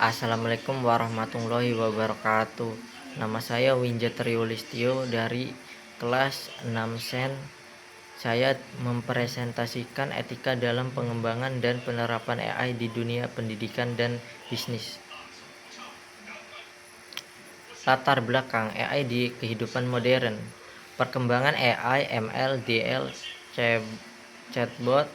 Assalamualaikum warahmatullahi wabarakatuh. Nama saya Winja Triulistio dari kelas 6 Sen. Saya mempresentasikan etika dalam pengembangan dan penerapan AI di dunia pendidikan dan bisnis. Latar belakang AI di kehidupan modern. Perkembangan AI, ML, DL, chatbot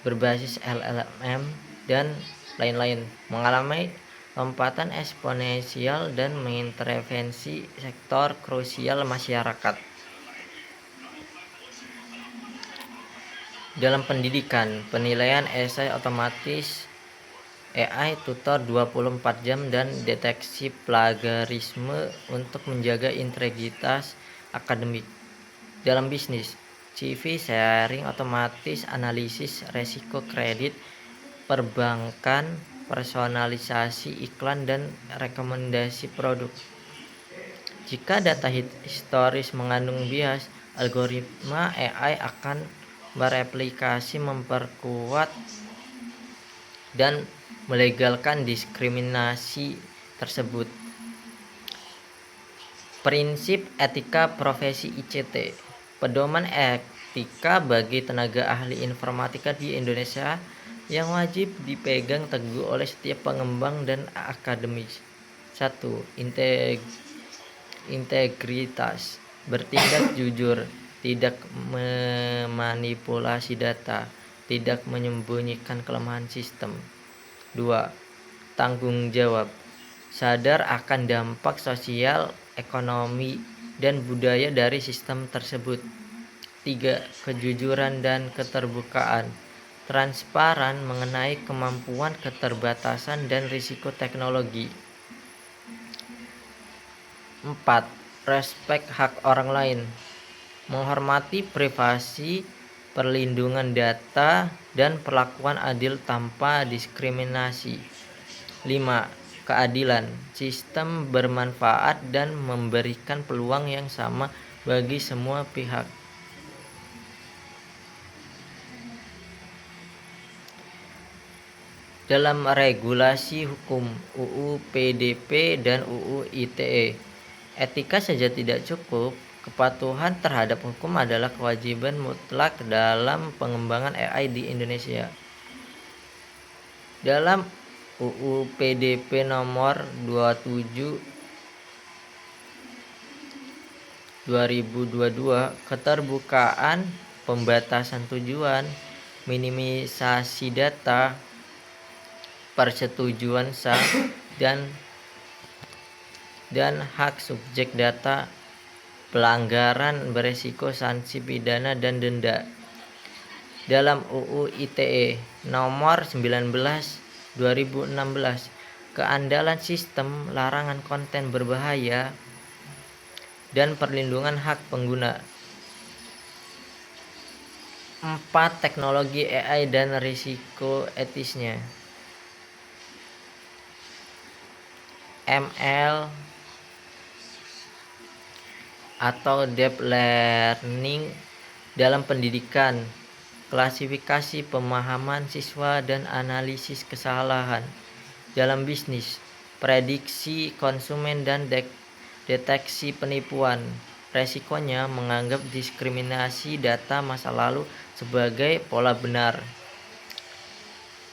berbasis LLM dan lain-lain mengalami lompatan eksponensial dan mengintervensi sektor krusial masyarakat. Dalam pendidikan, penilaian esai otomatis, AI tutor 24 jam dan deteksi plagiarisme untuk menjaga integritas akademik. Dalam bisnis, CV sharing otomatis, analisis resiko kredit, perbankan, personalisasi iklan, dan rekomendasi produk. Jika data historis mengandung bias, algoritma AI akan bereplikasi, memperkuat, dan melegalkan diskriminasi tersebut. Prinsip etika profesi ICT. Pedoman etika bagi tenaga ahli informatika di Indonesia yang wajib dipegang teguh oleh setiap pengembang dan akademis. 1. Integritas. Bertindak jujur, tidak memanipulasi data, tidak menyembunyikan kelemahan sistem. 2. Tanggung jawab. Sadar akan dampak sosial, ekonomi, dan budaya dari sistem tersebut. 3. Kejujuran dan keterbukaan. Transparan mengenai kemampuan, keterbatasan, dan risiko teknologi. 4. Respek hak orang lain. Menghormati privasi, perlindungan data, dan perlakuan adil tanpa diskriminasi. 5. Keadilan. Sistem bermanfaat dan memberikan peluang yang sama bagi semua pihak. Dalam regulasi hukum UU PDP dan UU ITE, etika saja tidak cukup. Kepatuhan terhadap hukum adalah kewajiban mutlak dalam pengembangan AI di Indonesia. Dalam UU PDP nomor 27 2022, keterbukaan, pembatasan tujuan, minimisasi data, persetujuan sah, dan hak subjek data, pelanggaran beresiko sanksi pidana dan denda. Dalam UU ITE nomor 19 2016, keandalan sistem, larangan konten berbahaya, dan perlindungan hak pengguna. 4. Teknologi AI dan risiko etisnya. ML atau Deep Learning dalam pendidikan, klasifikasi pemahaman siswa dan analisis kesalahan. Dalam bisnis, prediksi konsumen dan deteksi penipuan. Resikonya menganggap diskriminasi data masa lalu sebagai pola benar.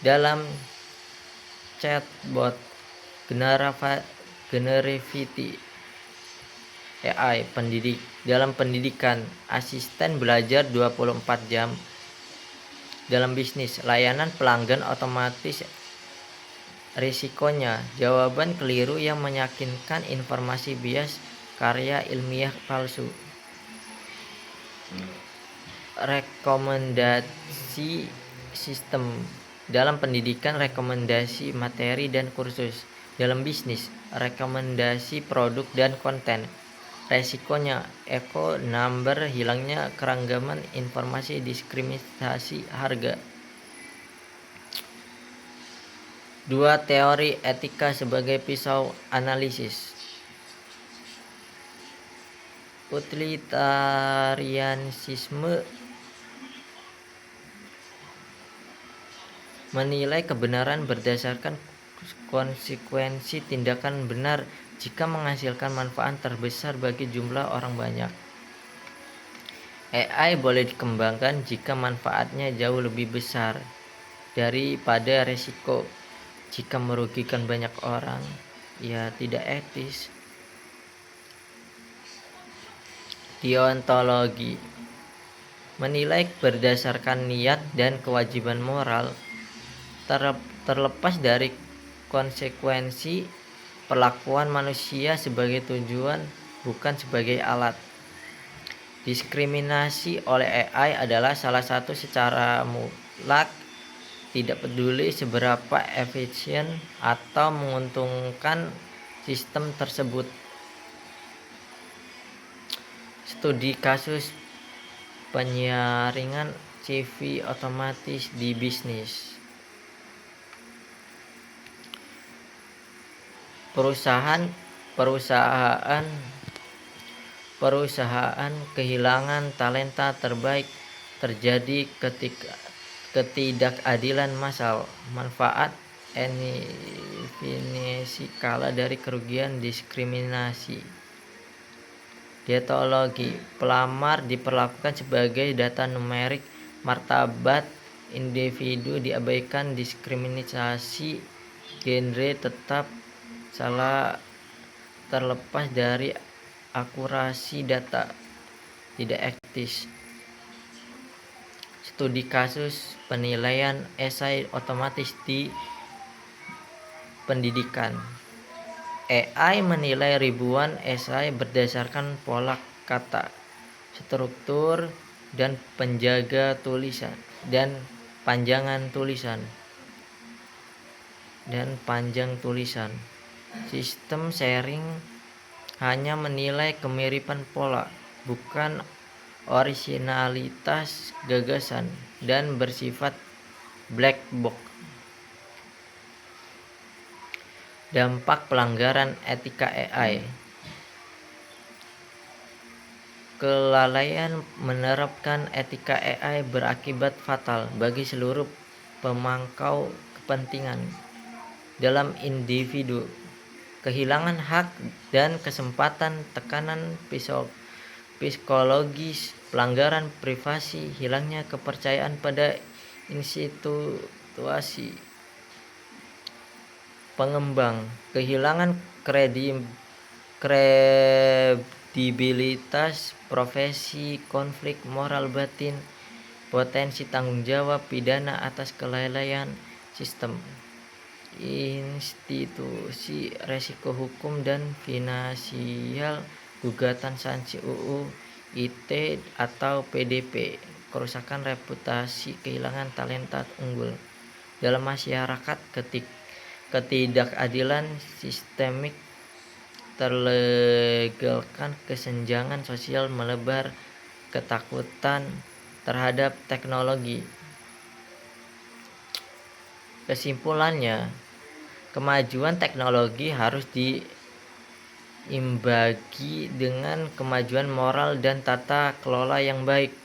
Dalam chatbot, generative AI dalam pendidikan, asisten belajar 24 jam. Dalam bisnis, layanan pelanggan otomatis. Risikonya, jawaban keliru yang meyakinkan, informasi bias, karya ilmiah palsu. Rekomendasi sistem. Dalam pendidikan, rekomendasi materi dan kursus. Dalam bisnis, rekomendasi produk dan konten. Resikonya, echo number, hilangnya keragaman informasi, diskriminasi harga. 2. Teori etika sebagai pisau analisis. Utilitarianisme menilai kebenaran berdasarkan konsekuensi tindakan benar jika menghasilkan manfaat terbesar bagi jumlah orang banyak. AI boleh dikembangkan jika manfaatnya jauh lebih besar daripada resiko. Jika merugikan banyak orang, ya tidak etis. Deontologi menilai berdasarkan niat dan kewajiban moral, terlepas dari konsekuensi. Perlakuan manusia sebagai tujuan, bukan sebagai alat. Diskriminasi oleh AI adalah salah satu secara mutlak, tidak peduli seberapa efisien atau menguntungkan sistem tersebut. Studi kasus penyaringan CV otomatis di bisnis. Perusahaan kehilangan talenta terbaik terjadi ketika ketidakadilan massal. Manfaat efisiensi kalah dari kerugian diskriminasi. Deontologi pelamar diperlakukan sebagai data numerik, martabat individu diabaikan, diskriminasi genre tetap salah terlepas dari akurasi data, tidak etis. Studi kasus penilaian esai otomatis di pendidikan. AI menilai ribuan esai berdasarkan pola kata, struktur, dan panjang tulisan. Sistem sharing hanya menilai kemiripan pola, bukan orisinalitas gagasan, dan bersifat black box. Dampak pelanggaran etika AI. Kelalaian menerapkan etika AI berakibat fatal bagi seluruh pemangku kepentingan dalam individu. Kehilangan hak dan kesempatan, tekanan psikologis, pelanggaran privasi, hilangnya kepercayaan pada institusi pengembang, kehilangan kredibilitas profesi, konflik moral batin, potensi tanggung jawab pidana atas kelalaian sistem, institusi, resiko hukum dan finansial, gugatan sanksi UU ITE atau PDP, kerusakan reputasi, kehilangan talenta unggul dalam masyarakat, ketidakadilan sistemik terlegalkan, kesenjangan sosial melebar, ketakutan terhadap teknologi. Kesimpulannya, kemajuan teknologi harus diimbangi dengan kemajuan moral dan tata kelola yang baik.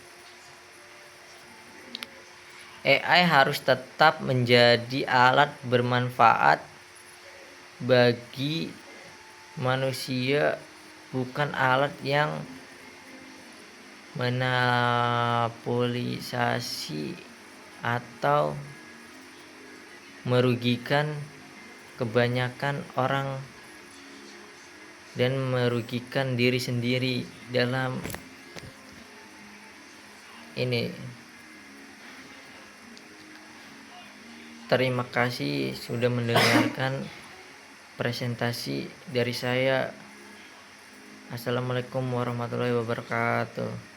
AI harus tetap menjadi alat bermanfaat bagi manusia, bukan alat yang monopolisasi atau merugikan kebanyakan orang dan merugikan diri sendiri dalam ini. Terima kasih sudah mendengarkan presentasi dari saya. Assalamualaikum warahmatullahi wabarakatuh.